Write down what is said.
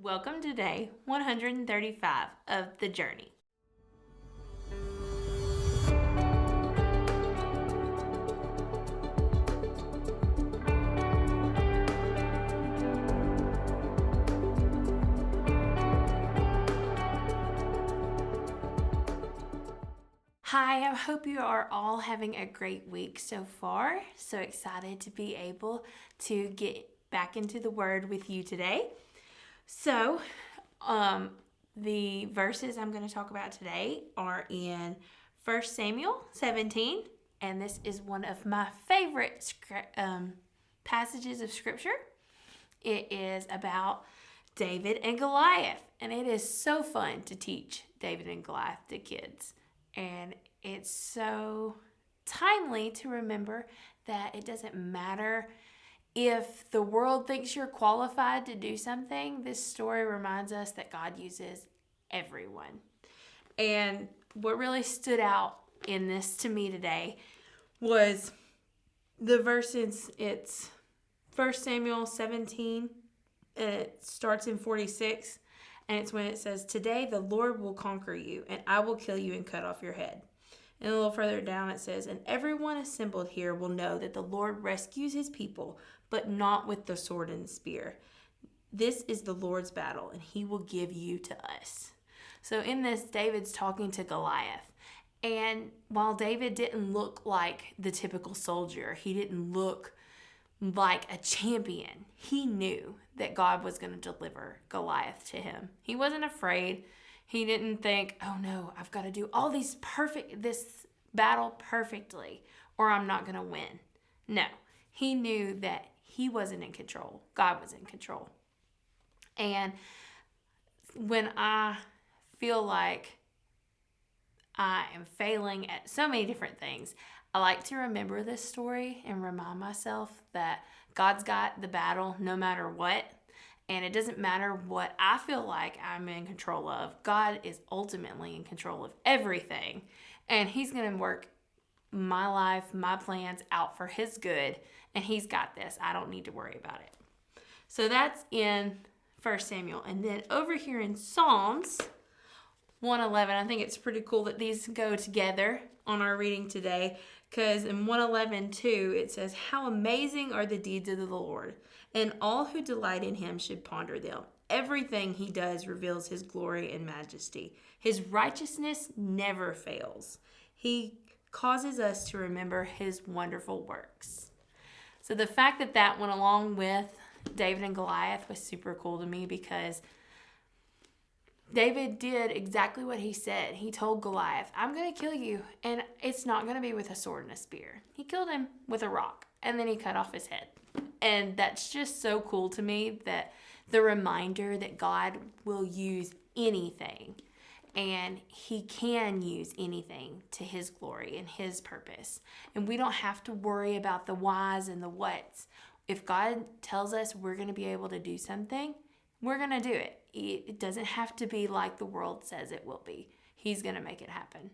Welcome to day 135 of The Journey. Hi, I hope you are all having a great week so far. So excited to be able to get back into the Word with you today. So, the verses I'm going to talk about today are in 1 Samuel 17, and this is one of my favorite passages of Scripture. It is about David and Goliath, and it is so fun to teach David and Goliath to kids. And it's so timely to remember that it doesn't matter if the world thinks you're qualified to do something. This story reminds us that God uses everyone. And what really stood out in this to me today was the verses. It's 1 Samuel 17, and it starts in 46. And it's when it says, "Today the Lord will conquer you, and I will kill you and cut off your head." And a little further down it says, "And everyone assembled here will know that the Lord rescues his people, but not with the sword and spear. This is the Lord's battle, and he will give you to us." So in this, David's talking to Goliath. And while David didn't look like the typical soldier, he didn't look like a champion, he knew that God was going to deliver Goliath to him. He wasn't afraid. He didn't think, "Oh no, I've got to do all this battle perfectly or I'm not going to win." No, he knew that he wasn't in control. God was in control. And when I feel like I am failing at so many different things, I like to remember this story and remind myself that God's got the battle no matter what. And it doesn't matter what I feel like I'm in control of. God is ultimately in control of everything. And he's going to work my life, my plans out for his good. And he's got this. I don't need to worry about it. So that's in 1 Samuel. And then over here in Psalms 111, I think it's pretty cool that these go together on our reading today, because in 111:2 it says, "How amazing are the deeds of the Lord, and all who delight in him should ponder them. Everything he does reveals his glory and majesty. His righteousness never fails. He causes us to remember his wonderful works." So the fact that that went along with David and Goliath was super cool to me, because David did exactly what he said. He told Goliath, "I'm going to kill you, and it's not going to be with a sword and a spear." He killed him with a rock, and then he cut off his head. And that's just so cool to me, that the reminder that God will use anything, and he can use anything to his glory and his purpose. And we don't have to worry about the whys and the whats. If God tells us we're going to be able to do something, we're going to do it. It doesn't have to be like the world says it will be. He's going to make it happen.